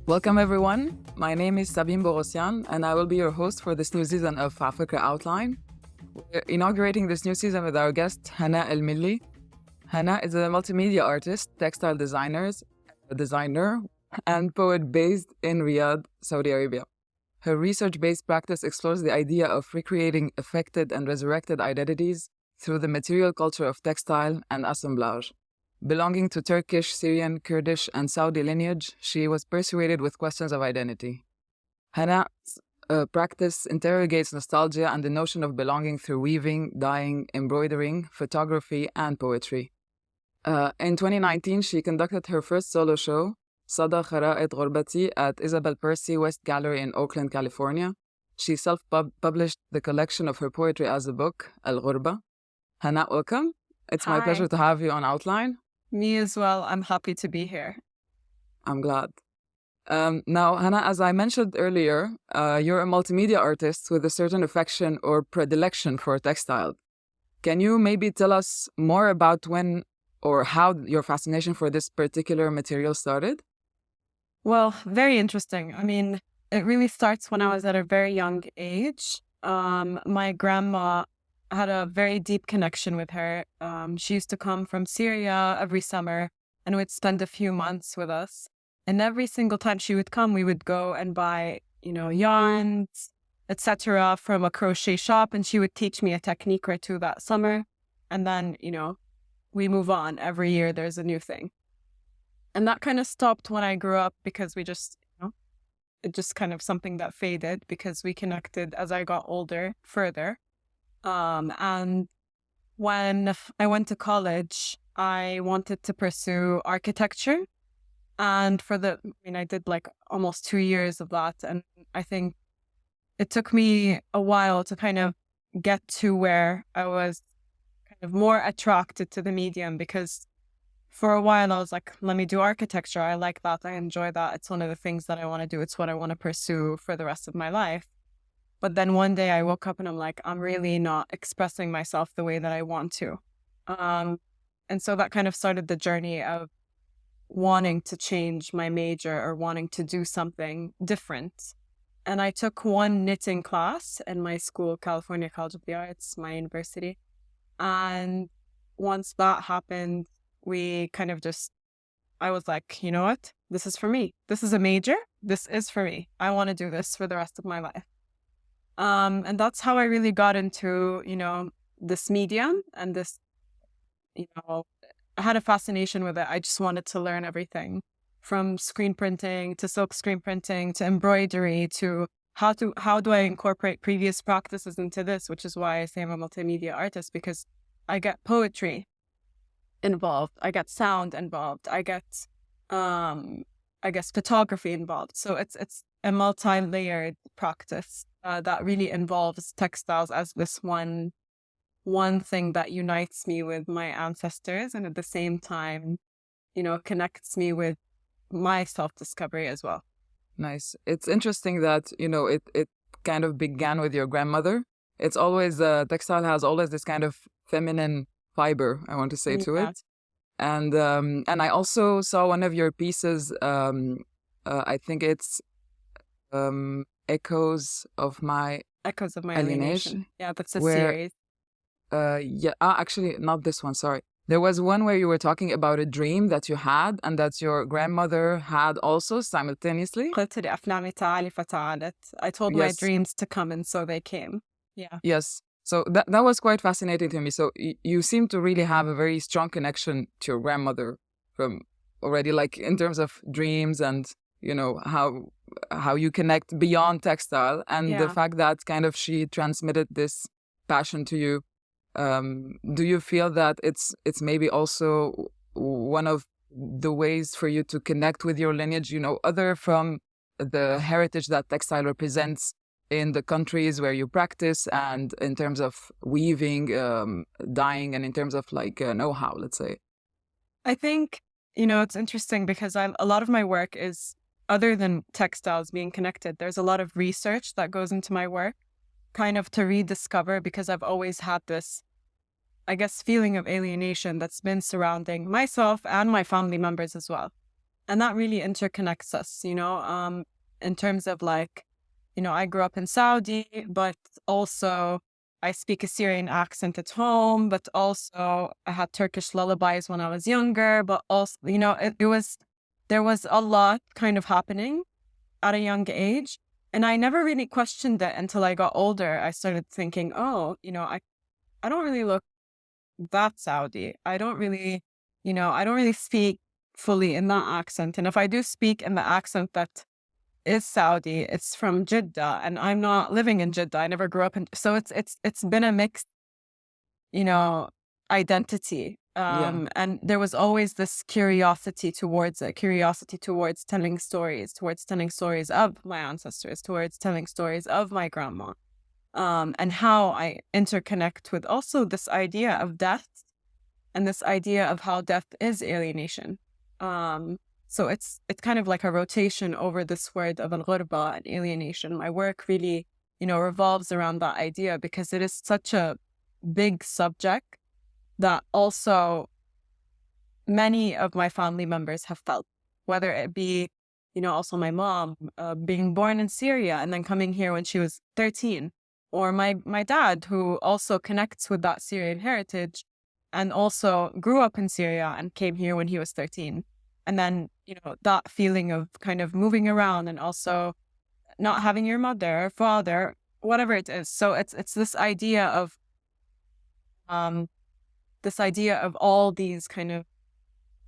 Welcome everyone. My name is Sabine Boghossian and I will be your host for this new season of Afikra Outline. We're inaugurating this new season with our guest Hana Almilli. Hana is a multimedia artist, textile designer, and poet based in Riyadh, Saudi Arabia. Her research-based practice explores the idea of recreating affected and resurrected identities through the material culture of textile and assemblage. Belonging to Turkish, Syrian, Kurdish, and Saudi lineage, she was persuaded with questions of identity. Hana's practice interrogates nostalgia and the notion of belonging through weaving, dyeing, embroidering, photography, and poetry. In 2019, she conducted her first solo show, Sada Khara'it Ghurbati, at Isabel Percy West Gallery in Oakland, California. She self-published the collection of her poetry as a book, Al-Ghurba. Hana, welcome. It's my pleasure to have you on Outline. Me as well. I'm happy to be here. I'm glad. Now, Hana, as I mentioned earlier, you're a multimedia artist with a certain affection or predilection for textile. Can you maybe tell us more about when or how your fascination for this particular material started? Well, very interesting. I mean, it really starts when I was at a very young age. My grandma had a very deep connection with her. She used to come from Syria every summer and would spend a few months with us. And every single time she would come, we would go and buy, yarns, etc. from a crochet shop. And she would teach me a technique or two that summer. And then, we move on. Every year there's a new thing. And that kind of stopped when I grew up because we just, it just kind of something that faded because we connected as I got older further. And when I went to college, I wanted to pursue architecture. And I did like almost 2 years of that. And I think it took me a while to kind of get to where I was kind of more attracted to the medium, because for a while I was like, let me do architecture. I like that. I enjoy that. It's one of the things that I want to do. It's what I want to pursue for the rest of my life. But then one day I woke up and I'm like, I'm really not expressing myself the way that I want to. And so that kind of started the journey of wanting to change my major or wanting to do something different. And I took one knitting class in my school, California College of the Arts, my university. And once that happened, I was like, you know what? This is for me. This is a major. This is for me. I want to do this for the rest of my life. And that's how I really got into, this medium and this, I had a fascination with it. I just wanted to learn everything from screen printing to silk screen printing to embroidery to how do I incorporate previous practices into this, which is why I say I'm a multimedia artist, because I get poetry involved. I get sound involved. I get, photography involved. So it's a multi-layered practice that really involves textiles as this one thing that unites me with my ancestors, and at the same time, connects me with my self-discovery as well. Nice. It's interesting that, it kind of began with your grandmother. It's always, textile has always this kind of feminine fiber, I want to say, to it. And I also saw one of your pieces, I think it's Echoes of My Alienation. Yeah, that's a series. Actually, not this one, sorry. There was one where you were talking about a dream that you had and that your grandmother had also simultaneously. I told my dreams to come, and so they came. Yeah. Yes. So that was quite fascinating to me. So you seem to really have a very strong connection to your grandmother from already, like in terms of dreams and, how you connect beyond textile, and the fact that kind of she transmitted this passion to you. Do you feel that it's maybe also one of the ways for you to connect with your lineage, other from the heritage that textile represents in the countries where you practice, and in terms of weaving, dyeing, and in terms of like know-how, let's say? I think, it's interesting because a lot of my work is, other than textiles being connected, there's a lot of research that goes into my work, kind of to rediscover, because I've always had this, feeling of alienation that's been surrounding myself and my family members as well. And that really interconnects us, in terms of like, I grew up in Saudi, but also I speak a Syrian accent at home, but also I had Turkish lullabies when I was younger, but also, there was a lot kind of happening at a young age. And I never really questioned it until I got older. I started thinking, oh, I don't really look that Saudi. I don't really speak fully in that accent. And if I do speak in the accent that is Saudi, it's from Jeddah, and I'm not living in Jeddah. I never grew up in, so it's been a mixed, identity. Yeah. And there was always this curiosity towards telling stories of my ancestors, towards telling stories of my grandma, and how I interconnect with also this idea of death and this idea of how death is alienation. So it's kind of like a rotation over this word of al-ghurba and alienation. My work really, revolves around that idea because it is such a big subject that also many of my family members have felt, whether it be, also my mom being born in Syria and then coming here when she was 13, or my dad, who also connects with that Syrian heritage and also grew up in Syria and came here when he was 13. And then, that feeling of kind of moving around and also not having your mother or father, whatever it is. So it's this idea of all these kind of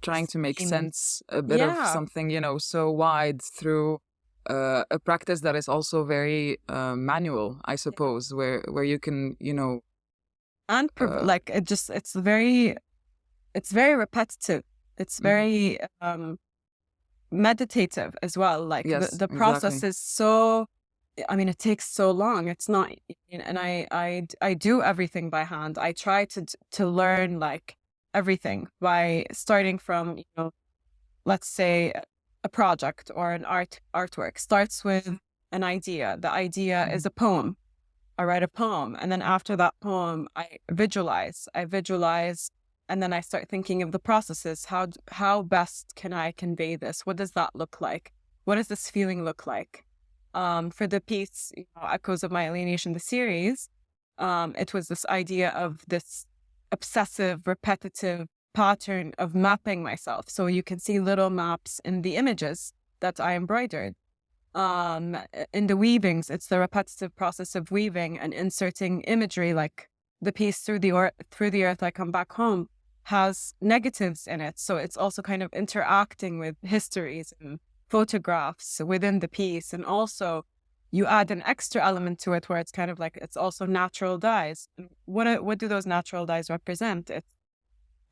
Trying to make themes. sense a bit of Yeah. something, so wide through a practice that is also very manual, I suppose, where you can, And like it's very repetitive. It's very meditative as well. Like yes, the process exactly. is so, I mean, it takes so long. It's not, and I do everything by hand. I try to learn like everything by starting from, let's say a project or an artwork starts with an idea. The idea is a poem. I write a poem, and then after that poem, I visualize, and then I start thinking of the processes. How best can I convey this? What does that look like? What does this feeling look like? For the piece, Echoes of My Alienation, the series, it was this idea of this obsessive, repetitive pattern of mapping myself. So you can see little maps in the images that I embroidered. In the weavings, it's the repetitive process of weaving and inserting imagery, like the piece Through the Earth I Come Back Home has negatives in it. So it's also kind of interacting with histories and photographs within the piece. And also you add an extra element to it where it's kind of like, it's also natural dyes. What do those natural dyes represent?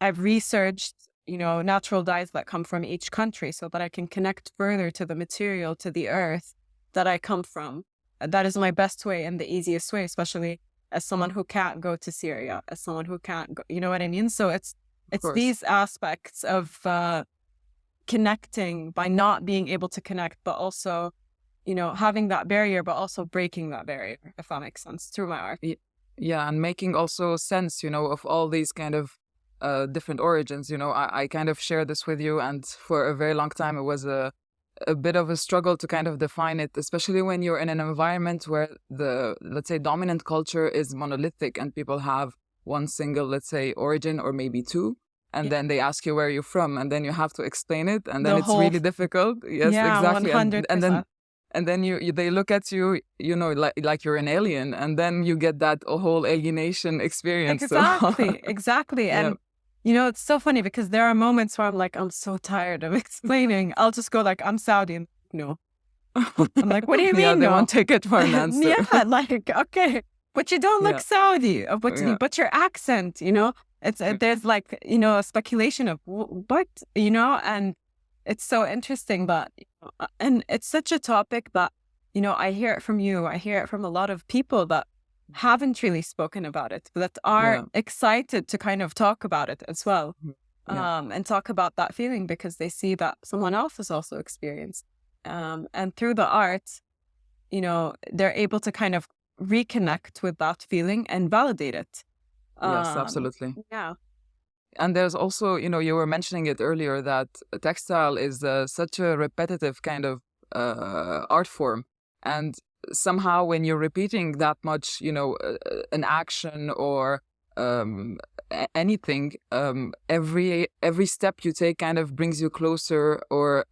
I've researched, natural dyes that come from each country so that I can connect further to the material, to the earth that I come from. That is my best way and the easiest way, especially as someone who can't go to Syria, as someone who can't go, you know what I mean? So it's these aspects of connecting by not being able to connect, but also, having that barrier, but also breaking that barrier, if that makes sense, through my art. Yeah, and making also sense, of all these kind of different origins. I kind of share this with you, and for a very long time it was a bit of a struggle to kind of define it, especially when you're in an environment where the, let's say, dominant culture is monolithic and people have one single, let's say, origin or maybe two, and then they ask you where you're from, and then you have to explain it, and then it's really difficult. Yes, yeah, exactly. 100%. And then they look at you, like you're an alien, and then you get that whole alienation experience. Exactly. Yeah. And it's so funny because there are moments where I'm like, I'm so tired of explaining. I'll just go like, I'm Saudi. And no. I'm like, what do you mean? Yeah, they no? won't take it for an answer. Yeah, like, okay, but you don't look Saudi. But your accent, it's there's like, a speculation of what, and it's so interesting. But, and it's such a topic that, I hear it from you. I hear it from a lot of people that haven't really spoken about it, that are excited to kind of talk about it as well. And talk about that feeling because they see that someone else has also experienced. And through the art, they're able to kind of reconnect with that feeling and validate it. Yes, absolutely. Yeah. And there's also, you were mentioning it earlier that a textile is such a repetitive kind of art form. And somehow when you're repeating that much, an action or anything, every step you take kind of brings you closer or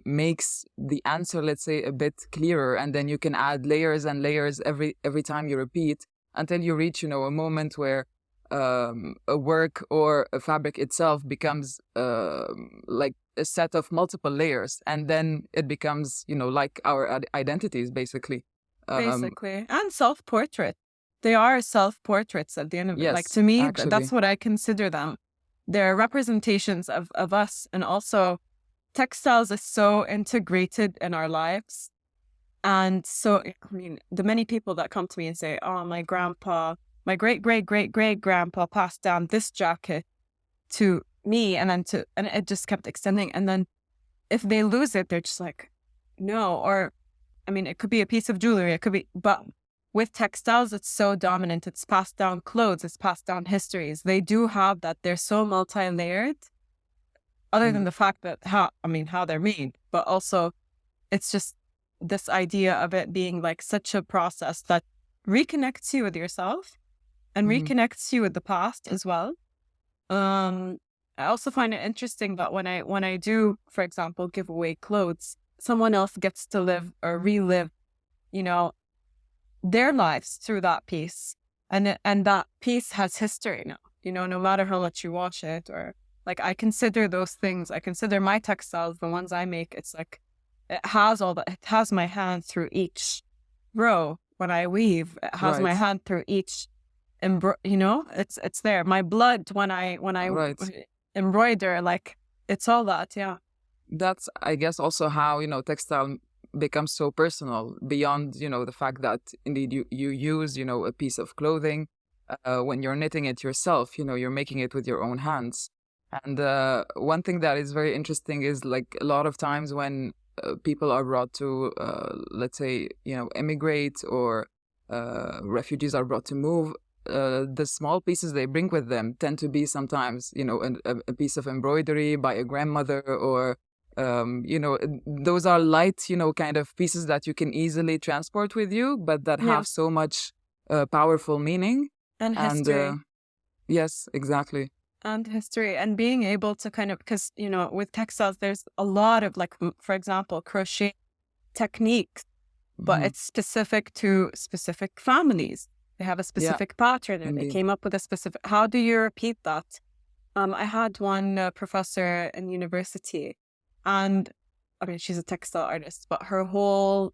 makes the answer, let's say, a bit clearer. And then you can add layers and layers every time you repeat until you reach, a moment where a work or a fabric itself becomes like a set of multiple layers, and then it becomes, like our identities, basically. Basically, and self-portrait. They are self-portraits at the end of it. Yes, Like, to me, actually. that's what I consider them. They're representations of us. And also, textiles is so integrated in our lives. And so, I mean, the many people that come to me and say, oh, my great-great-great-great-grandpa passed down this jacket to me, and it just kept extending. And then if they lose it, they're just like, no. Or, I mean, it could be a piece of jewelry, but with textiles, it's so dominant. It's passed down clothes, it's passed down histories. They do have that. They're so multi-layered, other than the fact that how they're made, but also it's just this idea of it being like such a process that reconnects you with yourself and reconnects you with the past as well. I also find it interesting that when I do, for example, give away clothes, someone else gets to live or relive, their lives through that piece. And that piece has history now, no matter how much you wash it. Or like, I consider those things, I consider my textiles, the ones I make, it's like, it has it has my hand through each row. When I weave, it has my hand through each it's there. My blood when I embroider, like, it's all that. Yeah. That's, I guess, also how, textile becomes so personal, beyond, the fact that indeed you use, a piece of clothing. When you're knitting it yourself, you're making it with your own hands. And one thing that is very interesting is, like, a lot of times when people are brought to, let's say, emigrate, or refugees are brought to move, the small pieces they bring with them tend to be sometimes, a piece of embroidery by a grandmother, or those are light, kind of pieces that you can easily transport with you, but that have so much powerful meaning. And history. Yes, exactly. And history, and being able to kind of, because, with textiles, there's a lot of, like, for example, crochet techniques, but it's specific to specific families. They have a specific pattern, and they came up with a specific, how do you repeat that? I had one professor in university, and I mean, she's a textile artist, but her whole,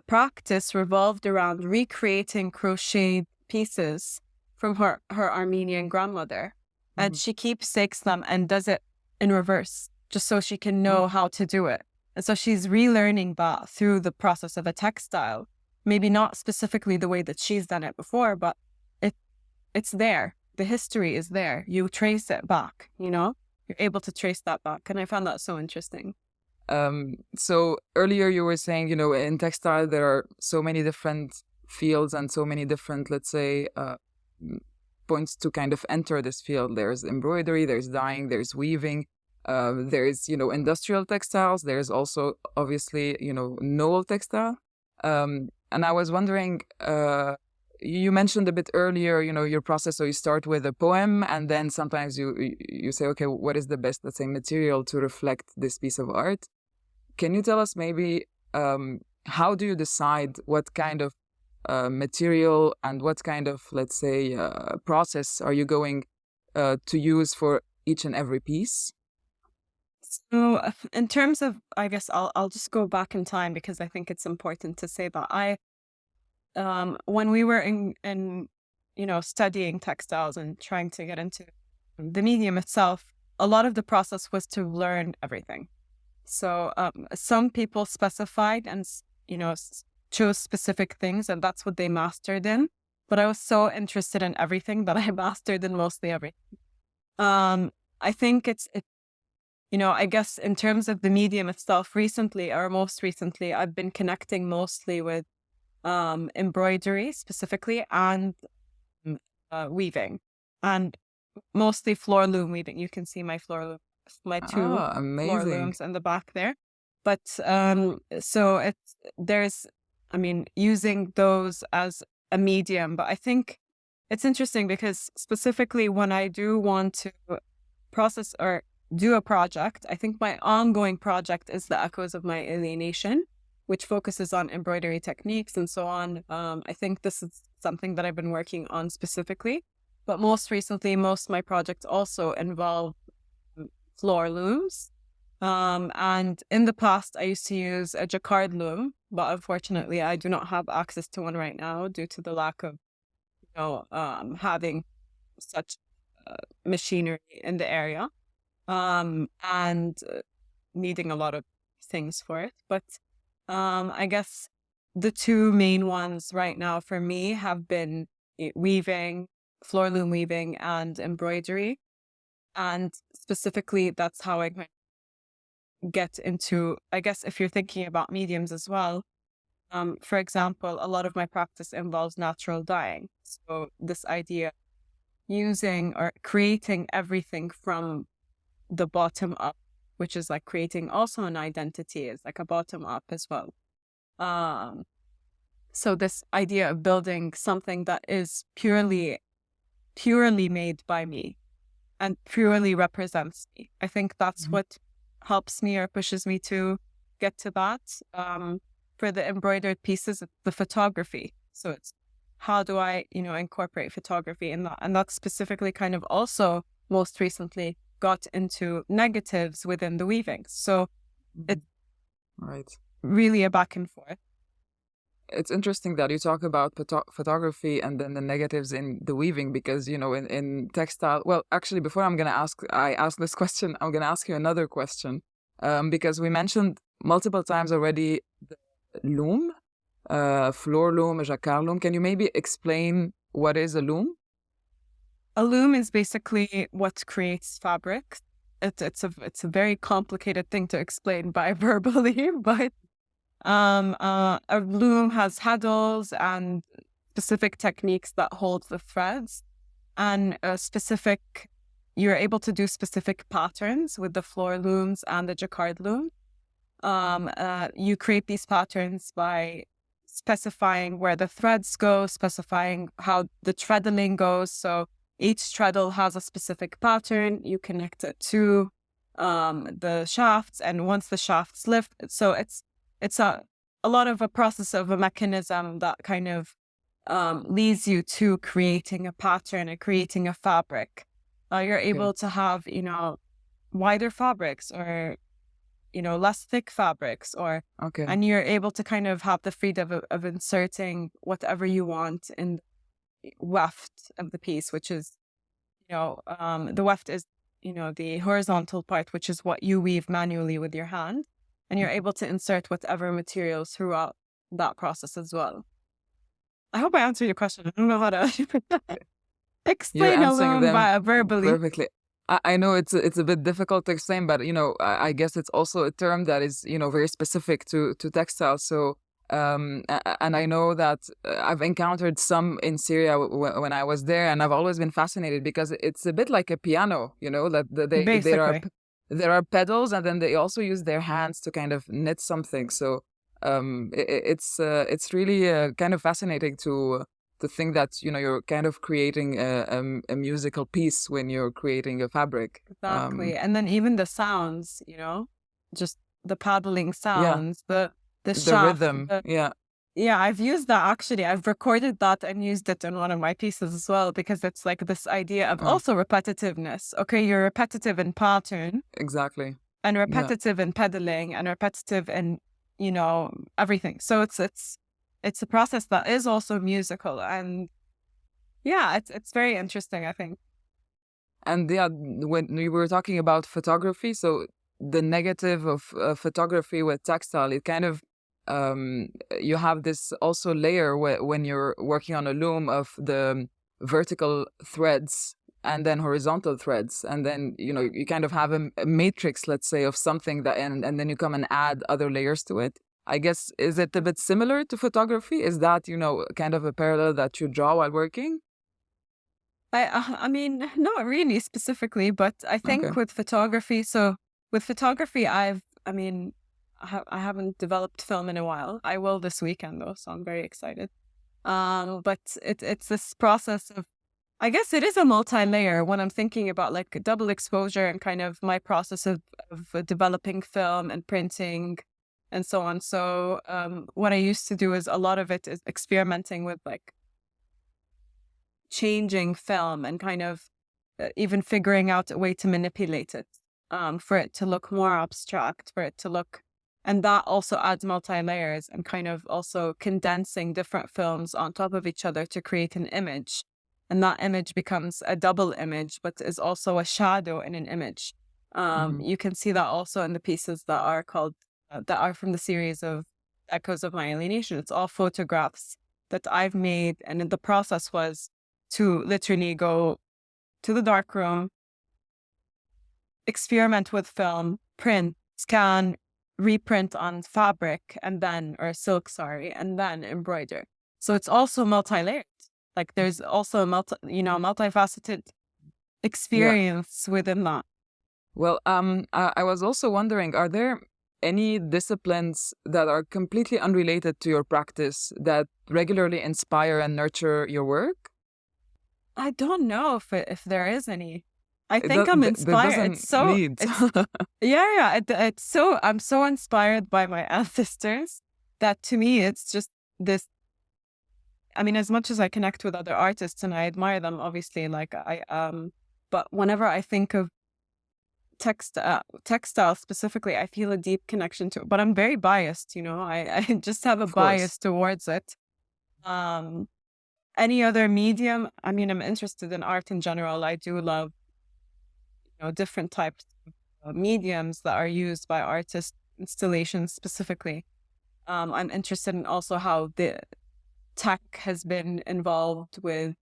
practice revolved around recreating crocheted pieces from her Armenian grandmother. And she keepsakes them and does it in reverse, just so she can know how to do it. And so she's relearning that through the process of a textile. Maybe not specifically the way that she's done it before, but it's there. The history is there. You trace it back, you're able to trace that back. And I found that so interesting. So earlier you were saying, in textile, there are so many different fields and so many different, let's say, points to kind of enter this field. There's embroidery, there's dyeing, there's weaving, there's, industrial textiles. There's also, obviously, novel textile. And I was wondering, you mentioned a bit earlier, your process. So you start with a poem, and then sometimes you say, okay, what is the best, let's say, material to reflect this piece of art? Can you tell us maybe how do you decide what kind of material and what kind of, let's say, process are you going to use for each and every piece? So in terms of, I guess I'll just go back in time, because I think it's important to say that when we were in studying textiles and trying to get into the medium itself, a lot of the process was to learn everything. So some people specified and chose specific things, and that's what they mastered in. But I was so interested in everything that I mastered in mostly everything. I think I guess in terms of the medium itself, most recently, I've been connecting mostly with embroidery specifically, and weaving. And mostly floor loom weaving. You can see my my two floor Amazing. looms in the back there. But so there's, I mean, using those as a medium. But I think it's interesting because specifically when I do want to process or do a project, I think my ongoing project is the Echoes of My Alienation, which focuses on embroidery techniques and so on. I think this is something that I've been working on specifically. But most recently, most of my projects also involve floor looms. And in the past, I used to use a jacquard loom, but unfortunately, I do not have access to one right now due to the lack of, having such machinery in the area, and needing a lot of things for it. But I guess the two main ones right now for me have been weaving, floor loom weaving, and embroidery. And specifically, that's how I get into, I guess, if you're thinking about mediums as well. For example, a lot of my practice involves natural dyeing. So this idea using or creating everything from the bottom up, which is like creating also an identity, is like a bottom up as well. So this idea of building something that is purely made by me and purely represents me. I think that's what helps me or pushes me to get to that. For the embroidered pieces, it's the photography. So it's how do I, incorporate photography in that? And that's specifically kind of also most recently got into negatives within the weaving. So it's really a back and forth. It's interesting that you talk about photography and then the negatives in the weaving, because, in textile, well, actually, before I ask this question, I'm going to ask you another question, because we mentioned multiple times already the loom, floor loom, jacquard loom. Can you maybe explain what is a loom? A loom is basically what creates fabric. It's a very complicated thing to explain by verbally, but a loom has handles and specific techniques that hold the threads, and you're able to do specific patterns with the floor looms and the jacquard loom. You create these patterns by specifying where the threads go, specifying how the treadling goes. So each treadle has a specific pattern. You connect it to the shafts, and once the shafts lift, so it's a lot of a process of a mechanism that kind of leads you to creating a pattern and creating a fabric. You're able to have, wider fabrics or, less thick fabrics, and you're able to kind of have the freedom of inserting whatever you want in the weft of the piece, which is, the weft is, the horizontal part, which is what you weave manually with your hand. And you're able to insert whatever materials throughout that process as well. I hope I answered your question. I don't know how to explain a loom verbally. Perfectly. I know it's a bit difficult to explain, but I guess it's also a term that is very specific to textiles. So and I know that I've encountered some in Syria when I was there, and I've always been fascinated because it's a bit like a piano, that there are pedals, and then they also use their hands to kind of knit something. So it's really kind of fascinating to think that you're kind of creating a musical piece when you're creating a fabric. Exactly. And then even the sounds, just the paddling sounds, the shaft, rhythm. Yeah, I've used that actually. I've recorded that and used it in one of my pieces as well, because it's like this idea of also repetitiveness. Okay, you're repetitive in pattern. Exactly. And repetitive in pedaling, and repetitive in, everything. So it's a process that is also musical, and it's very interesting, I think. And when we were talking about photography, so the negative of photography with textile, it kind of you have this also layer when you're working on a loom of the vertical threads and then horizontal threads, and then you kind of have a matrix, let's say, of something that, and then you come and add other layers to it. I guess, is it a bit similar to photography? Is that kind of a parallel that you draw while working? I mean, not really specifically, but I Okay. think with photography, so with photography, I mean, I haven't developed film in a while. I will this weekend though, so I'm very excited. But it's this process of, I guess it is a multi-layer when I'm thinking about like double exposure and kind of my process of developing film and printing and so on. So what I used to do is a lot of it is experimenting with like changing film and kind of even figuring out a way to manipulate it for it to look more abstract, for it to look, and that also adds multi-layers and kind of also condensing different films on top of each other to create an image. And that image becomes a double image, but is also a shadow in an image. Hmm. You can see that also in the pieces that are called, that are from the series of Echoes of My Alienation. It's all photographs that I've made. And the process was to literally go to the darkroom, experiment with film, print, scan, reprint on fabric, and then, or silk, sorry, and then embroider. So it's also multi-layered. Like there's also a multifaceted Yeah. experience within that. Well, I was also wondering, are there any disciplines that are completely unrelated to your practice that regularly inspire and nurture your work? I don't know if there is any. I It think I'm there inspired. doesn't need. It's so, I'm so inspired by my ancestors that to me it's just this. I mean, as much as I connect with other artists and I admire them, obviously, like but whenever I think of textile specifically, I feel a deep connection to it. But I'm very biased, I just have a Of course. bias towards it. Um, any other medium, I mean, I'm interested in art in general. I do love, different types of mediums that are used by artists, installations specifically. I'm interested in also how the tech has been involved with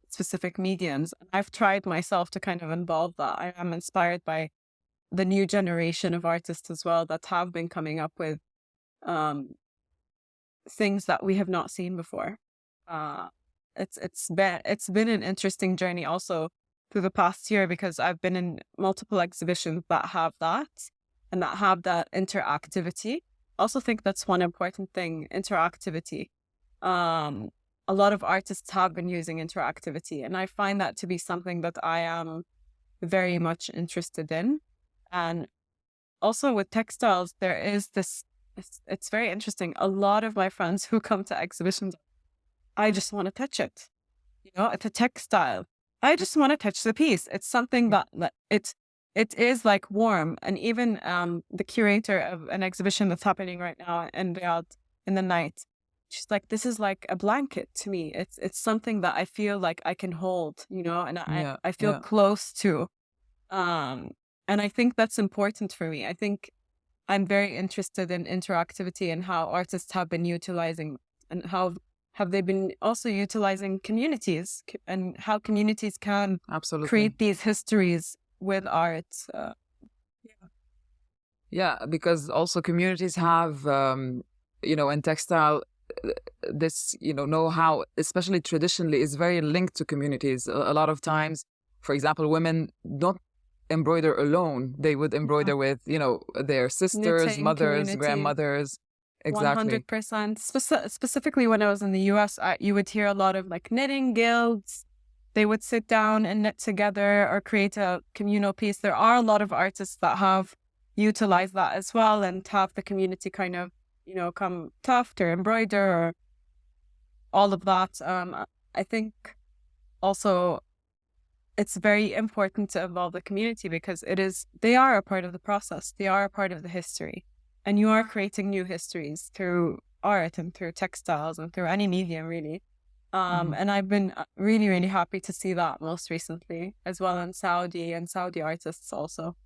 specific mediums. I've tried myself to kind of involve that. I am inspired by the new generation of artists as well that have been coming up with um, things that we have not seen before. Uh, it's been an interesting journey also through the past year because I've been in multiple exhibitions that have that and that have that interactivity. I also think that's one important thing, interactivity. Um, a lot of artists have been using interactivity, and I find that to be something that I am very much interested in. And also with textiles, there is this, it's very interesting. A lot of my friends who come to exhibitions, I just want to touch it. It's a textile. I just want to touch the piece. It's something that it is like warm. And even the curator of an exhibition that's happening right now in Riyadh in the night, she's like, this is like a blanket to me. It's something that I feel like I can hold, and Yeah, I feel yeah. close to. Um, and I think that's important for me. I think I'm very interested in interactivity and how artists have been utilizing and how have they been also utilizing communities and how communities can Absolutely. create these histories with art. Yeah, because also communities have, in textile, this, know-how, especially traditionally, is very linked to communities. A lot of times, for example, women don't embroider alone. They would Yeah. embroider with, their sisters, Knitting mothers, community, grandmothers. Exactly. 100%. Specifically when I was in the US, you would hear a lot of like knitting guilds. They would sit down and knit together or create a communal piece. There are a lot of artists that have utilized that as well and have the community kind of, come tuft or embroider or all of that. I think also it's very important to involve the community because they are a part of the process. They are a part of the history. And you are creating new histories through art and through textiles and through any medium, really. Hmm. And I've been really, really happy to see that most recently, as well in Saudi and Saudi artists also.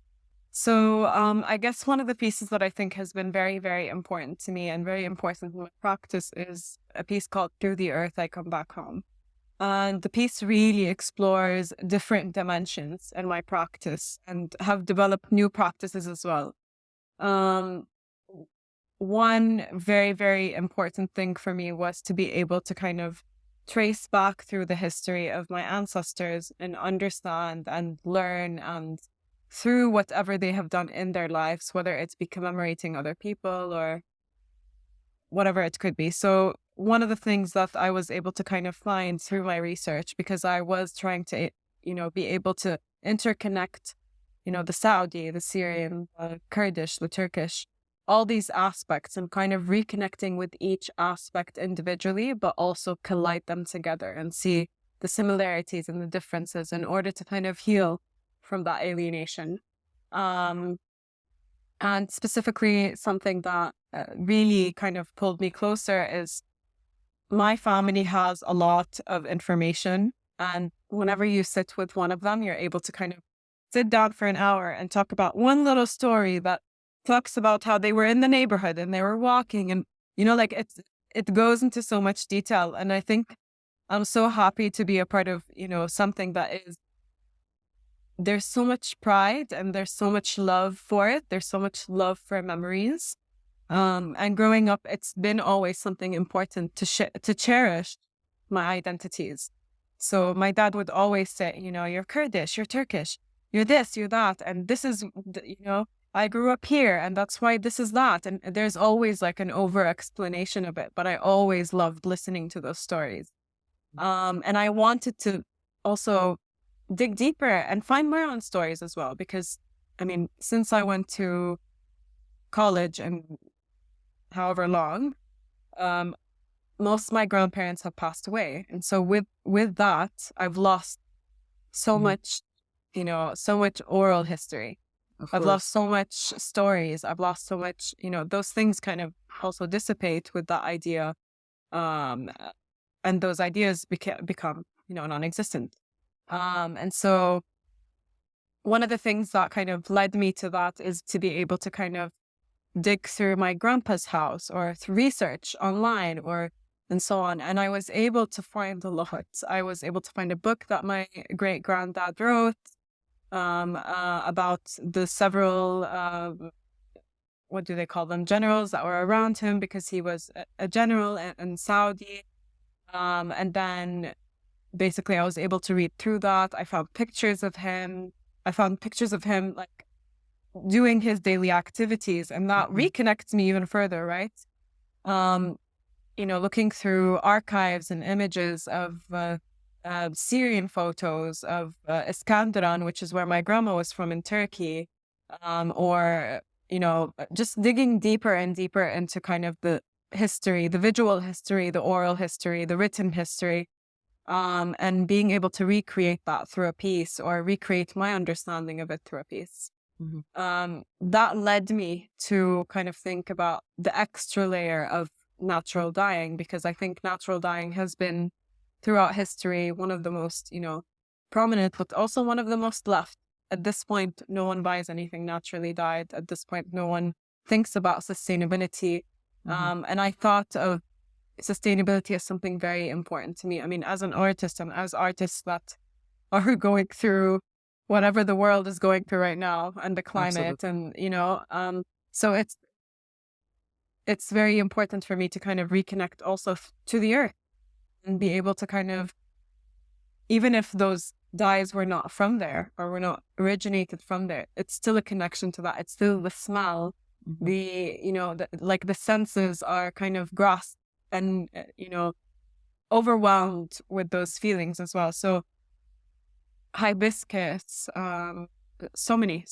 So I guess one of the pieces that I think has been very, very important to me and very important in my practice is a piece called Through the Earth, I Come Back Home. And the piece really explores different dimensions in my practice and have developed new practices as well. Um, One very, very important thing for me was to be able to kind of trace back through the history of my ancestors and understand and learn, and through whatever they have done in their lives, whether it's be commemorating other people or whatever it could be. So one of the things that I was able to kind of find through my research, because I was trying to, be able to interconnect, the Saudi, the Syrian, the Kurdish, the Turkish, all these aspects, and kind of reconnecting with each aspect individually, but also collide them together and see the similarities and the differences in order to kind of heal from that alienation. And specifically, something that really kind of pulled me closer is my family has a lot of information. And whenever you sit with one of them, you're able to kind of sit down for an hour and talk about one little story that talks about how they were in the neighborhood and they were walking. And, like it goes into so much detail. And I think I'm so happy to be a part of, something that is, there's so much pride and there's so much love for it. There's so much love for memories. And growing up, it's been always something important to cherish my identities. So my dad would always say, you're Kurdish, you're Turkish, you're this, you're that. And this is, I grew up here and that's why this is that. And there's always like an over explanation of it, but I always loved listening to those stories. And I wanted to also dig deeper and find my own stories as well, because since I went to college and however long, most of my grandparents have passed away. And so with that, I've lost so much, so much oral history. I've lost so much stories. I've lost so much, those things kind of also dissipate with that idea. And those ideas become, non-existent. And so one of the things that kind of led me to that is to be able to kind of dig through my grandpa's house or research online and so on. And I was able to find a lot. I was able to find a book that my great granddad wrote about the several, what do they call them, generals that were around him, because he was a general in Saudi. And then basically I was able to read through that. I found pictures of him. Like doing his daily activities, and that reconnects me even further, right? Looking through archives and images of Syrian photos of Iskenderun, which is where my grandma was from in Turkey, or just digging deeper and deeper into kind of the history, the visual history, the oral history, the written history, and being able to recreate that through a piece, or recreate my understanding of it through a piece. That led me to kind of think about the extra layer of natural dyeing, because I think natural dyeing has been throughout history one of the most, prominent, but also one of the most left. At this point, no one buys anything naturally dyed. At this point, no one thinks about sustainability. And I thought of sustainability as something very important to me. As an artist and as artists that are going through whatever the world is going through right now, and the climate. Absolutely. And so it's very important for me to kind of reconnect also to the earth, and be able to kind of, even if those dyes were not from there or were not originated from there, it's still a connection to that. It's still the smell, the senses are kind of grasped and overwhelmed with those feelings as well. So hibiscus, so many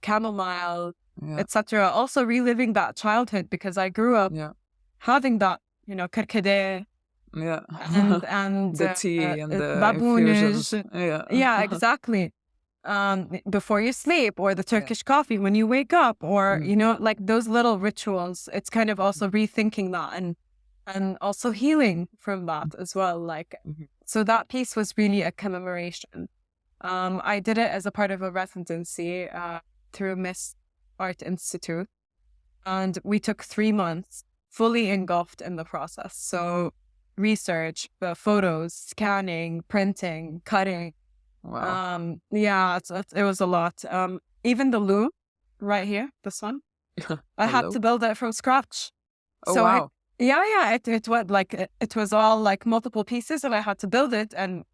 chamomile, etc. Also reliving that childhood, because I grew up having that, karkade, and the tea and the baboonish. infusions. Exactly. Before you sleep, or the Turkish coffee when you wake up, or like those little rituals. It's kind of also rethinking that and also healing from that as well. Like, so that piece was really a commemoration. I did it as a part of a residency through Miss Art Institute, and we took 3 months fully engulfed in the process. So research, photos, scanning, printing, cutting. Wow. It was a lot. Even the loom right here, this one, I had to build it from scratch. Oh, So wow. Yeah. It was like, it was all like multiple pieces, and I had to build it, and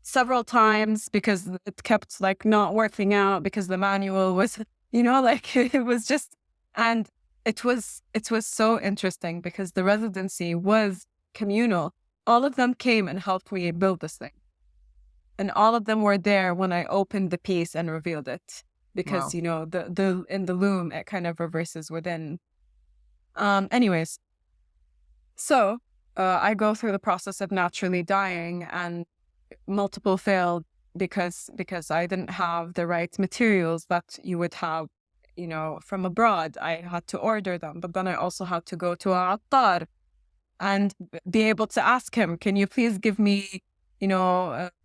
several times because it kept like not working out because the manual was, like it was just, and it was so interesting because the residency was communal. All of them came and helped me build this thing. And all of them were there when I opened the piece and revealed it. Because, Wow. the in the loom, it kind of reverses within. Anyways, so I go through the process of naturally dyeing, and multiple failed because I didn't have the right materials that you would have, from abroad. I had to order them, but then I also had to go to a attar and be able to ask him, can you please give me,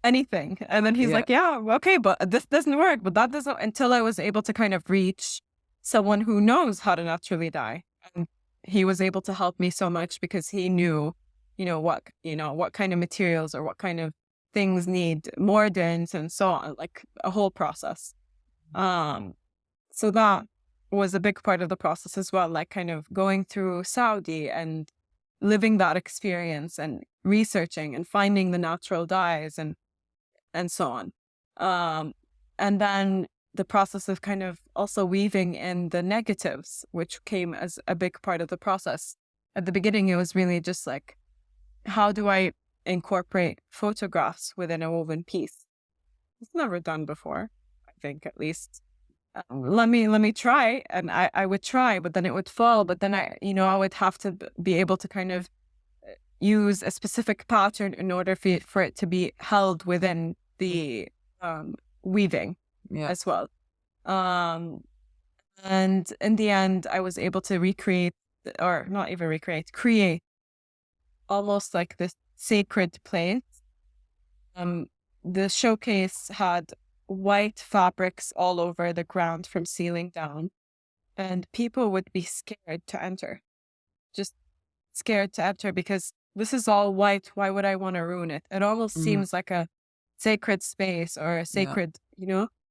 anything? And then he's Yeah. like, yeah, okay, but this doesn't work. But that doesn't, until I was able to kind of reach someone who knows how to naturally dye. And he was able to help me so much because he knew, what kind of materials or what kind of things need mordants and so on, like a whole process. Um, so that was a big part of the process as well, like kind of going through Saudi and living that experience and researching and finding the natural dyes and so on. And then the process of kind of also weaving in the negatives, which came as a big part of the process. At the beginning, it was really just like, how do I incorporate photographs within a woven piece? It's never done before, I think, at least. Let me try, and I would try, but then it would fall. But then I would have to be able to kind of use a specific pattern in order for it to be held within the weaving Yeah. as well. And in the end, I was able to recreate, or not even recreate, create almost like this sacred place. The showcase had white fabrics all over the ground from ceiling down, and people would be scared to enter, just scared to enter because this is all white. Why would I want to ruin it? It almost Hmm. seems like a sacred space or a Yeah. sacred,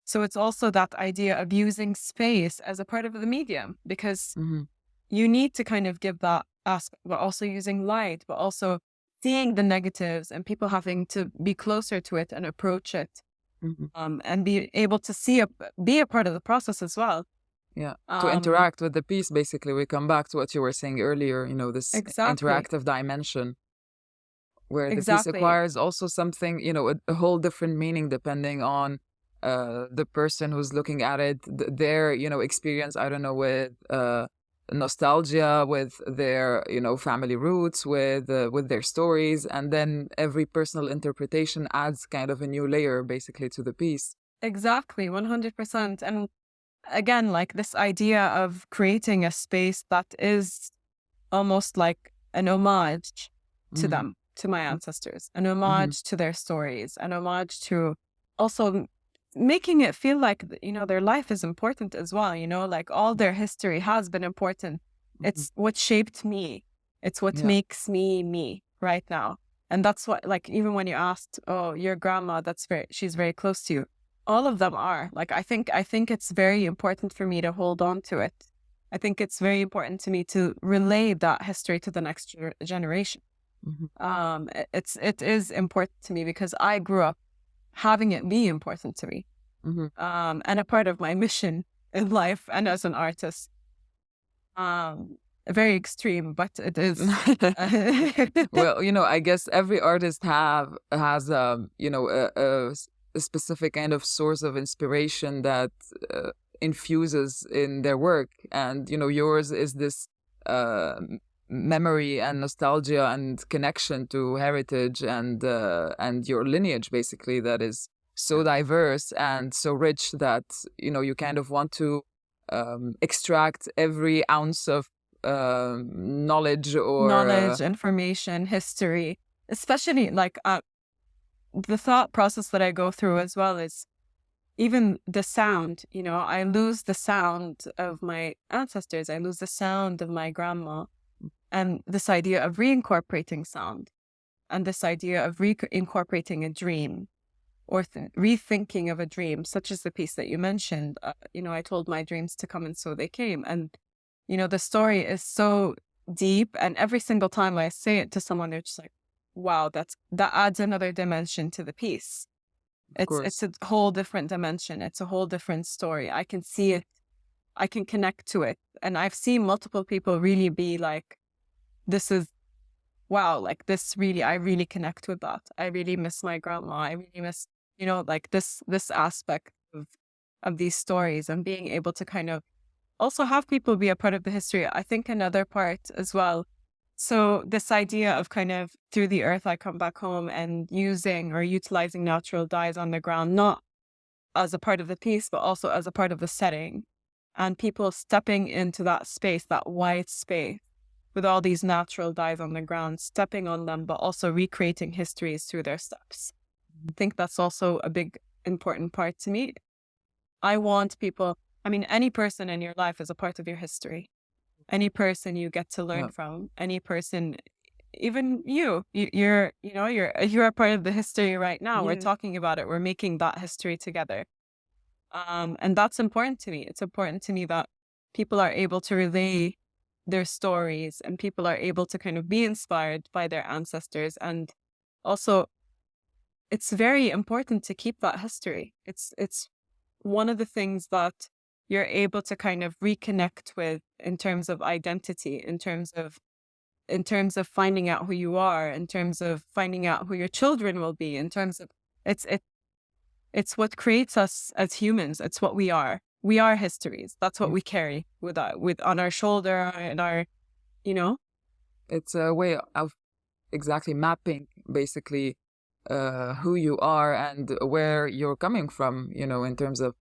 So it's also that idea of using space as a part of the medium, because Hmm. you need to kind of give that aspect, but also using light, but also seeing the negatives and people having to be closer to it and approach it, Hmm. and be able to be a part of the process as well. Yeah. To Um, interact with the piece, basically, we come back to what you were saying earlier, this exactly, interactive dimension where the piece exactly, acquires also something, a whole different meaning depending on the person who's looking at it, their, experience, I don't know, with nostalgia, with their, family roots, with their stories, and then every personal interpretation adds kind of a new layer basically to the piece. exactly, 100%. And again, like this idea of creating a space that is almost like an homage to Mm-hmm. them, to my ancestors, an Mm-hmm. homage to their stories, an homage to also making it feel like, their life is important as well, like all their history has been important. Mm-hmm. It's what shaped me. It's what Yeah. makes me me right now. And that's what, like, even when you asked, oh, your grandma, she's very close to you. All of them are. Like, I think it's very important for me to hold on to it. I think it's very important to me to relay that history to the next generation. Mm-hmm. It is important to me because I grew up having it be important to me, Mm-hmm. and a part of my mission in life and as an artist. Um, Very extreme, but it is. Well, I guess every artist has a specific kind of source of inspiration that infuses in their work, and yours is this uh, memory and nostalgia and connection to heritage and your lineage, basically, that is so diverse and so rich that you kind of want to extract every ounce of knowledge or Knowledge, information, history, especially like the thought process that I go through as well is even the sound. I lose the sound of my ancestors. I lose the sound of my grandma, and this idea of reincorporating sound, and this idea of reincorporating a dream, or rethinking of a dream, such as the piece that you mentioned. I told my dreams to come, and so they came. And the story is so deep. And every single time I say it to someone, they're just like, wow, that adds another dimension to the piece. It's a whole different dimension. It's a whole different story. I can see it. I can connect to it. And I've seen multiple people really be like, this is, wow, like this really, I really connect with that. I really miss my grandma. I really miss, like this aspect of these stories, and being able to kind of also have people be a part of the history. I think another part as well. So this idea of kind of through the earth, I come back home, and using or utilizing natural dyes on the ground, not as a part of the piece, but also as a part of the setting. And people stepping into that space, that white space, with all these natural dyes on the ground, stepping on them, but also recreating histories through their steps. I think that's also a big, important part to me. I want people, any person in your life is a part of your history. Any person you get to learn from, any person, even you're a part of the history right now. We're talking about it. We're making that history together. And that's important to me. It's important to me that people are able to relay their stories, and people are able to kind of be inspired by their ancestors. And also, it's very important to keep that history. It's one of the things that you're able to kind of reconnect with in terms of identity, in terms of finding out who you are, in terms of finding out who your children will be, in terms of it's what creates us as humans. It's what we are. We are histories. That's what we carry with on our shoulder, and our, It's a way of exactly mapping basically who you are and where you're coming from, in terms of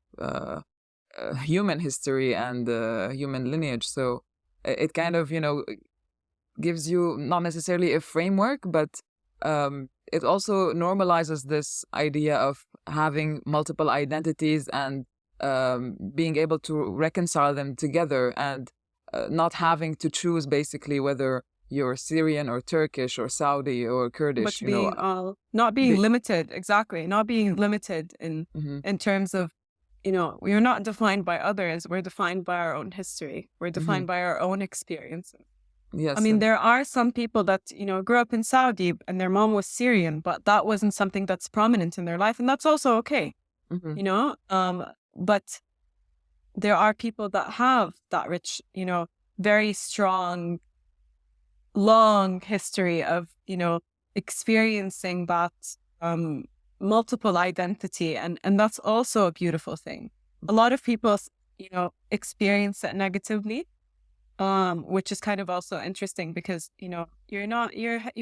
human history and human lineage. So it kind of, gives you not necessarily a framework, but it also normalizes this idea of having multiple identities and being able to reconcile them together, and not having to choose basically whether you're Syrian or Turkish or Saudi or Kurdish. But not being limited, exactly. Not being limited in terms of, we're not defined by others. We're defined by our own history. We're defined by our own experiences. Yes. There are some people that, grew up in Saudi and their mom was Syrian, but that wasn't something that's prominent in their life. And that's also okay, but there are people that have that rich, very strong, long history of, experiencing that multiple identity. And that's also a beautiful thing. A lot of people, experience it negatively. Which is kind of also interesting, because, you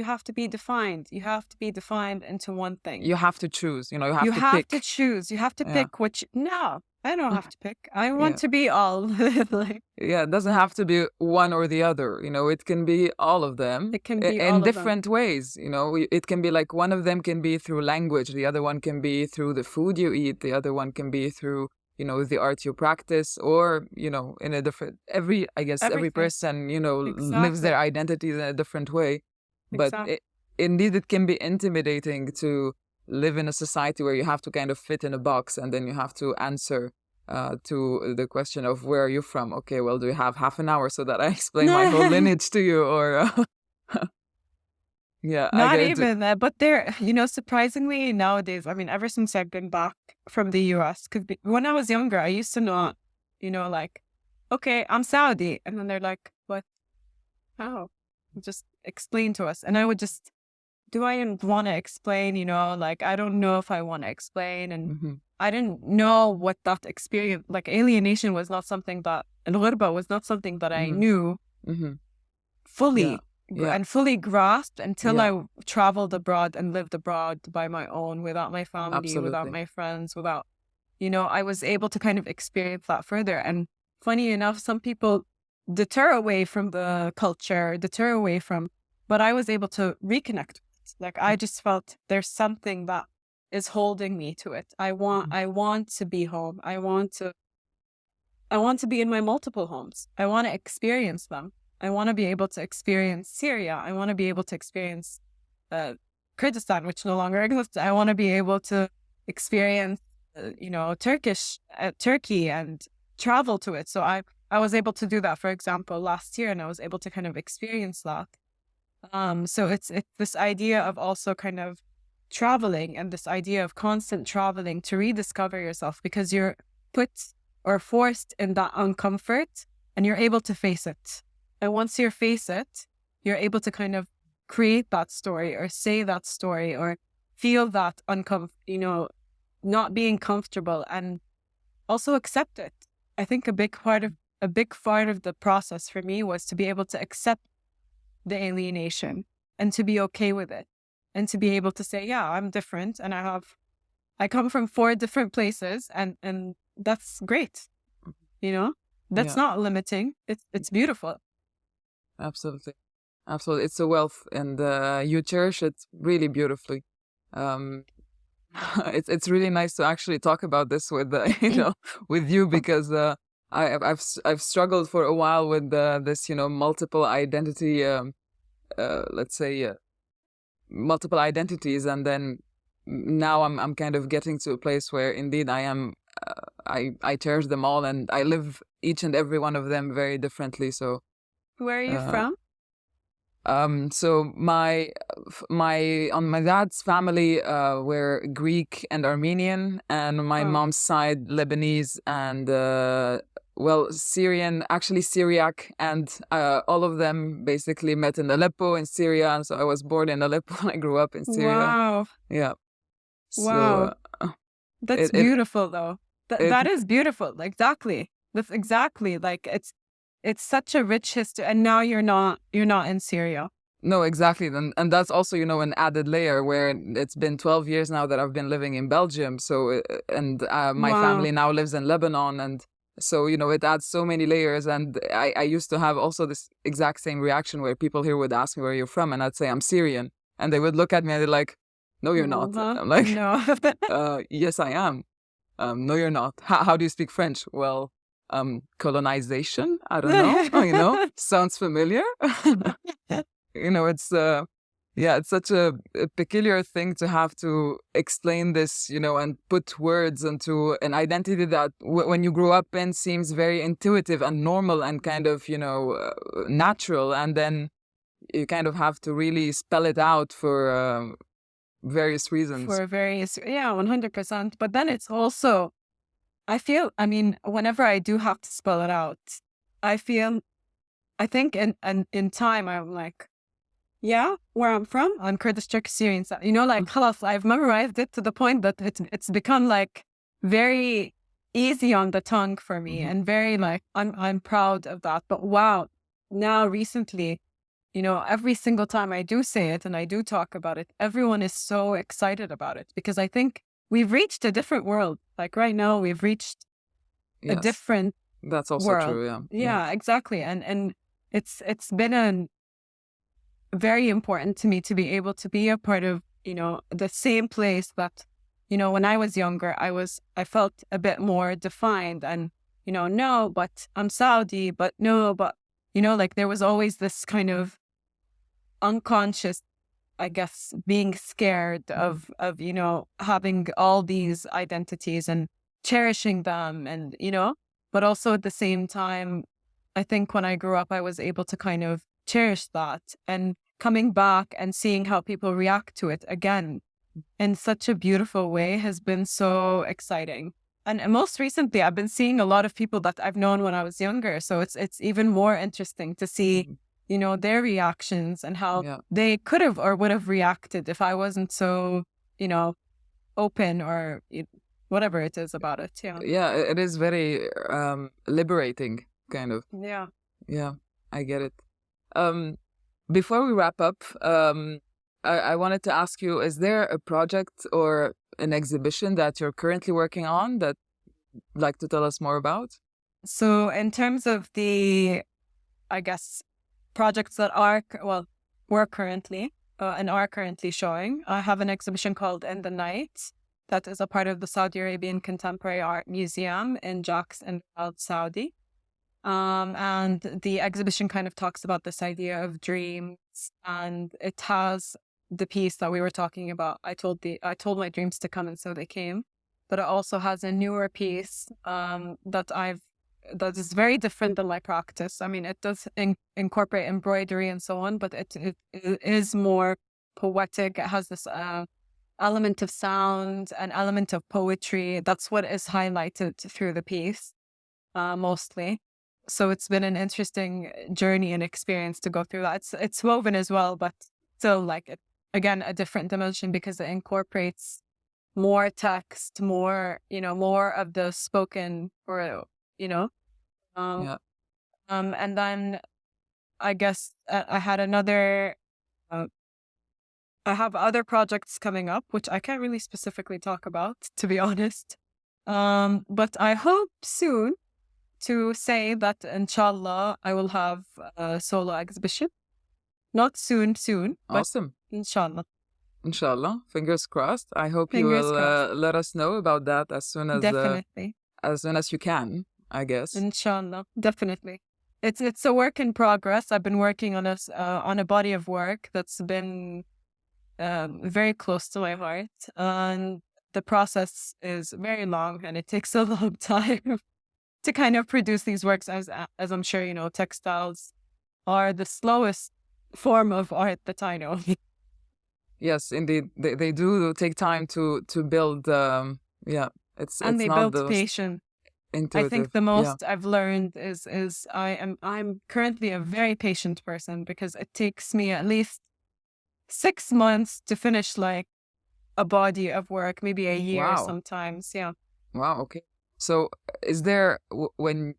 have to be defined. You have to be defined into one thing. You have to choose, you have to pick. To choose. You have to pick which, no, I don't have to pick. I want to be all. It doesn't have to be one or the other, it can be all of them. It can be in different ways, it can be like one of them can be through language. The other one can be through the food you eat. The other one can be through the art you practice, or, in a different, every person, lives their identities in a different way. But indeed, it can be intimidating to live in a society where you have to kind of fit in a box, and then you have to answer to the question of where are you from? Okay, well, do you have half an hour so that I explain my whole lineage to you? Or not even that, but they're, surprisingly nowadays, ever since I've been back from the US, because when I was younger, I used to not, like, okay, I'm Saudi. And then they're like, what? How? Just explain to us. And I would just, do I want to explain, like, I don't know if I want to explain. And I didn't know what that experience, like alienation was not something that, and ghurba was not something that I knew fully. And fully grasped until I traveled abroad and lived abroad by my own, without my family, without my friends, without, I was able to kind of experience that further. And funny enough, some people deter away from the culture, but I was able to reconnect with it. Like, I just felt there's something that is holding me to it. I want to be home. I want to be in my multiple homes. I want to experience them. I want to be able to experience Syria. I want to be able to experience Kurdistan, which no longer exists. I want to be able to experience, Turkey, and travel to it. So I was able to do that, for example, last year, and I was able to kind of experience that. So it's this idea of also kind of traveling, and this idea of constant traveling to rediscover yourself, because you're put or forced in that uncomfort and you're able to face it. And once you face it, you're able to kind of create that story or say that story or feel that not being comfortable, and also accept it. I think a big part of the process for me was to be able to accept the alienation and to be okay with it, and to be able to say, yeah, I'm different, and I come from 4 different places, and that's great. That's not limiting. It's beautiful. Absolutely. It's a wealth, and you cherish it really beautifully. It's really nice to actually talk about this with with you, because I've struggled for a while with this multiple identity, let's say multiple identities, and then now I'm kind of getting to a place where indeed I am I cherish them all, and I live each and every one of them very differently. So Where are you from? So on my dad's family, were Greek and Armenian, and on my mom's side, Lebanese and Syrian, actually Syriac, and all of them basically met in Aleppo in Syria. And so I was born in Aleppo and I grew up in Syria. Wow. Yeah. Wow. So, that's beautiful, though. That is beautiful. Exactly. That's exactly like it's such a rich history, and now you're not in Syria. No, exactly. And that's also, an added layer, where it's been 12 years now that I've been living in Belgium. So, and my family now lives in Lebanon. And so, it adds so many layers. And I used to have also this exact same reaction, where people here would ask me, where you're from? And I'd say, I'm Syrian. And they would look at me and they're like, no, you're not. I'm like, no. Yes, I am. No, you're not. How do you speak French? Well, colonization? I don't know. Sounds familiar. It's it's such a peculiar thing to have to explain this, and put words into an identity that when you grow up in seems very intuitive and normal and kind of, natural. And then you kind of have to really spell it out for various reasons. 100%. But then it's also, whenever I do have to spell it out, I think in time, I'm like, where I'm from, I'm Kurdish Turkish Syrian. So, khalas, I've memorized it to the point that it's become like very easy on the tongue for me, and very like, I'm proud of that. But wow, now recently, every single time I do say it and I do talk about it, everyone is so excited about it, because I think we've reached a different world. Like right now, we've reached a different That's also world. true, Yeah, exactly. And it's been very important to me to be able to be a part of, the same place that, when I was younger, I felt a bit more defined, and, no, but I'm Saudi, but no, but, like there was always this kind of unconscious, I guess, being scared of, having all these identities and cherishing them, and, but also at the same time, I think when I grew up, I was able to kind of cherish that, and coming back and seeing how people react to it again in such a beautiful way has been so exciting. And most recently, I've been seeing a lot of people that I've known when I was younger. So it's even more interesting to see, their reactions and how they could have or would have reacted if I wasn't so, open or whatever it is about it. Yeah, it is very liberating, kind of. Yeah, I get it. Before we wrap up, I wanted to ask you, is there a project or an exhibition that you're currently working on that you'd like to tell us more about? So in terms of the, I guess, projects that were currently and are currently showing, I have an exhibition called In the Night that is a part of the Saudi Arabian Contemporary Art Museum in Jacques in Saudi. And the exhibition kind of talks about this idea of dreams, and it has the piece that we were talking about. I told my dreams to come, and so they came. But it also has a newer piece that I've that is very different than my practice. I mean, it does incorporate embroidery and so on, but it is more poetic. It has this element of sound, an element of poetry. That's what is highlighted through the piece, mostly. So it's been an interesting journey and experience to go through that. It's woven as well, but still like again, a different dimension because it incorporates more text, more, more of the spoken or, Yeah. and then I guess I had I have other projects coming up, which I can't really specifically talk about, to be honest. But I hope soon to say that inshallah I will have a solo exhibition. Not soon, but Awesome. inshallah. Inshallah. Fingers crossed. I hope you Fingers will crossed. let us know about that as soon Definitely. as you can, I guess. Inshallah. Definitely. It's a work in progress. I've been working on a body of work that's been very close to my heart, and the process is very long and it takes a long time to kind of produce these works, as I'm sure textiles are the slowest form of art that I know. Yes, indeed. They do take time to build. Yeah, it's And they not build the most patience. I intuitive. think the Yeah. most I've learned is I'm currently a very patient person because it takes me at least 6 months to finish like a body of work, maybe a year Wow. sometimes. Yeah. Wow. Okay. So, is there when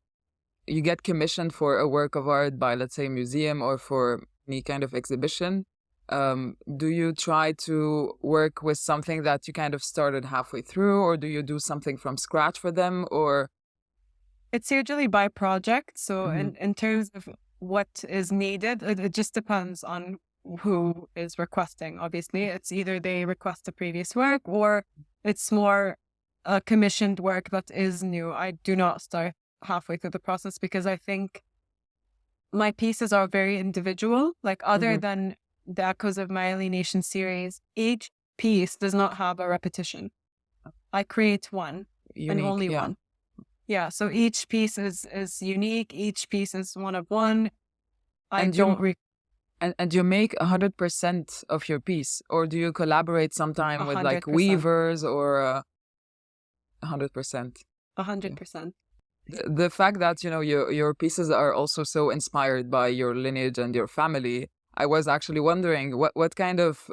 you get commissioned for a work of art by, let's say, a museum or for any kind of exhibition, do you try to work with something that you kind of started halfway through, or do you do something from scratch for them, or? It's usually by project. So Mhm. in terms of what is needed, it just depends on who is requesting. Obviously, it's either they request a previous work or it's more commissioned work that is new. I do not start halfway through the process because I think my pieces are very individual. Like other Mhm. than the Echoes of My Alienation series, each piece does not have a repetition. I create one and Unique. only Yeah. one. Yeah, so each piece is unique. Each piece is one of one. I And you don't re and you make 100% of your piece, or do you collaborate sometime with like 100%, weavers or 100%? a Yeah. 100%. The fact that your pieces are also so inspired by your lineage and your family, I was actually wondering what kind of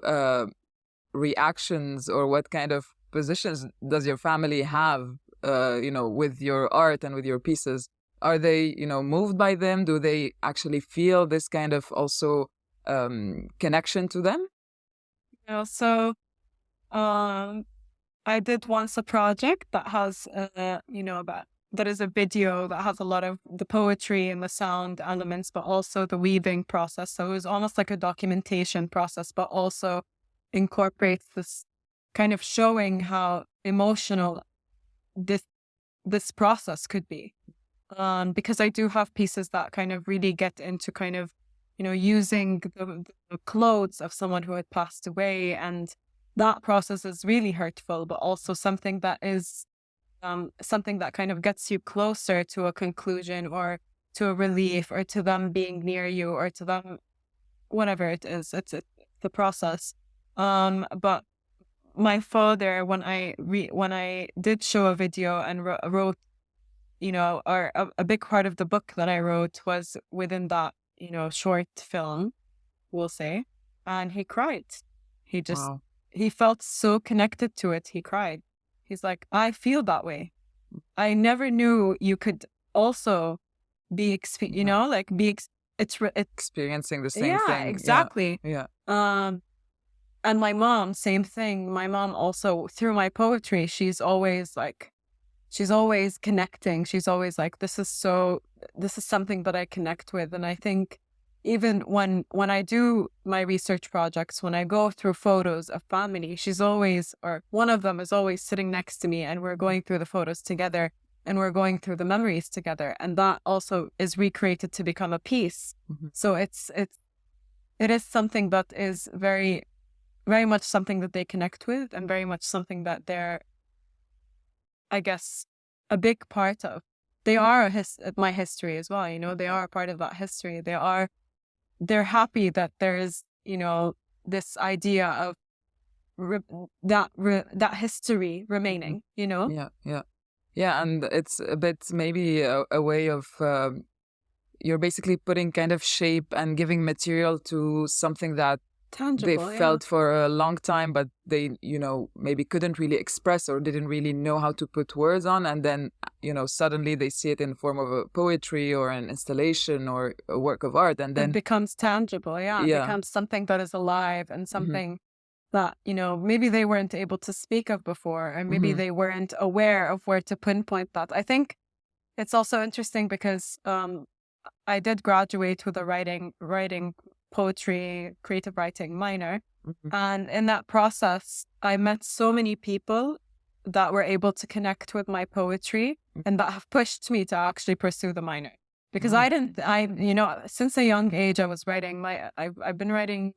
reactions or what kind of positions does your family have with your art and with your pieces? Are they moved by them? Do they actually feel this kind of also connection to them? So, um, I did once a project that has, that is a video that has a lot of the poetry and the sound elements, but also the weaving process. So it was almost like a documentation process, but also incorporates this kind of showing how emotional this process could be. Because I do have pieces that kind of really get into kind of, using the clothes of someone who had passed away. And that process is really hurtful, but also something that is something that kind of gets you closer to a conclusion or to a relief or to them being near you or to them, whatever it is. It's the process. But my father, when I did show a video and wrote, or a big part of the book that I wrote was within that, short film, we'll say. And he cried. He just, Wow. he felt so connected to it. He cried. He's like, I feel that way. I never knew you could also be, Yeah. like it's, Experiencing the same yeah, thing. Yeah. exactly. Yeah. And my mom, same thing. My mom also, through my poetry, she's always connecting. She's always like, this is something that I connect with. And I think even when I do my research projects, when I go through photos of family, she's always, or one of them is always sitting next to me and we're going through the photos together and we're going through the memories together. And that also is recreated to become a piece. Mhm. So it is something that is very, very much something that they connect with and very much something that they're, I guess, a big part of. they are my history as well. They are a part of that history. They're happy that there is, this idea of that history remaining, Yeah, and it's a bit maybe a way of you're basically putting kind of shape and giving material to something that tangible, they felt for a long time, but they, maybe couldn't really express or didn't really know how to put words on. And then, suddenly they see it in the form of a poetry or an installation or a work of art. And then it becomes tangible. Yeah. It becomes something that is alive and something that, maybe they weren't able to speak of before, and maybe they weren't aware of where to pinpoint that. I think it's also interesting because I did graduate with a writing poetry, creative writing minor. And in that process, I met so many people that were able to connect with my poetry and that have pushed me to actually pursue the minor. Because since a young age, I was writing I've been writing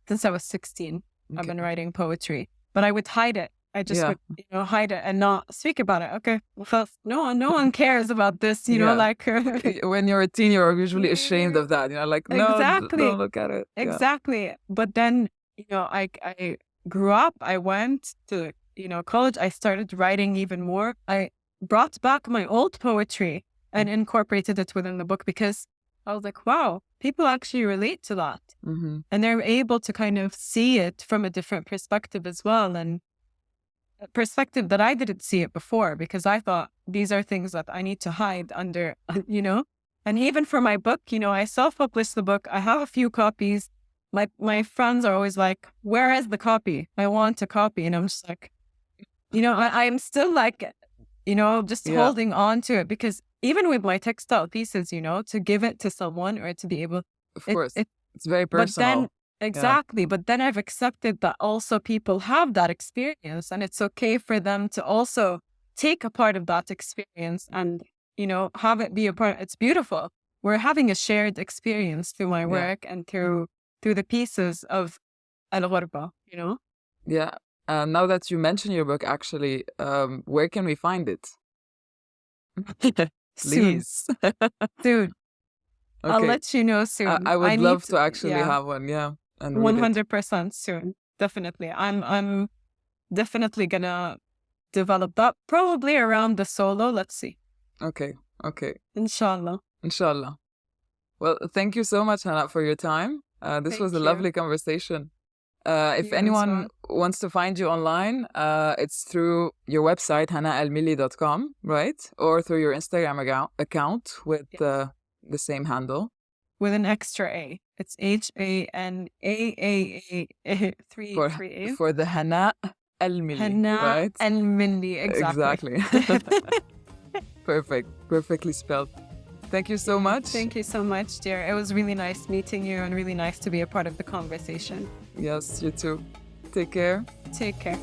since I was 16. Okay. I've been writing poetry, but I would hide it. I just would, hide it and not speak about it. Okay. Well, no one cares about this, like. When you're a teen, you're usually ashamed of that. Like, no, exactly. Don't look at it. Exactly. Yeah. But then, I grew up. I went to, college. I started writing even more. I brought back my old poetry and incorporated it within the book because I was like, wow, people actually relate to that. And they're able to kind of see it from a different perspective as well. And a perspective that I didn't see it before, because I thought these are things that I need to hide under, And even for my book, I self-published the book. I have a few copies. My friends are always like, where is the copy? I want a copy. And I'm just like, I'm still like, just holding on to it, because even with my textile pieces, to give it to someone or to be able. Of course, it's very personal. Exactly. Yeah. But then I've accepted that also people have that experience, and it's okay for them to also take a part of that experience and, have it be a part. It's beautiful. We're having a shared experience through my work and through the pieces of Al-Ghurba, Yeah. Now that you mention your book, actually, where can we find it? Please. Soon. Okay. I'll let you know soon. I would love to actually have one, and 100% soon. Definitely. I'm definitely gonna develop that probably around the solo. Let's see. Okay. Inshallah. Well, thank you so much, Hana, for your time. This was a lovely conversation. If anyone wants to find you online, it's through your website, hanaalmilli.com, right? Or through your Instagram account with the same handle. With an extra A. It's HANAAA3A. For the Hana Almilli, right? Hana Almilli, exactly. Perfect. Perfectly spelled. Thank you so much. Thank you so much, dear. It was really nice meeting you and really nice to be a part of the conversation. Yes, you too. Take care. Take care.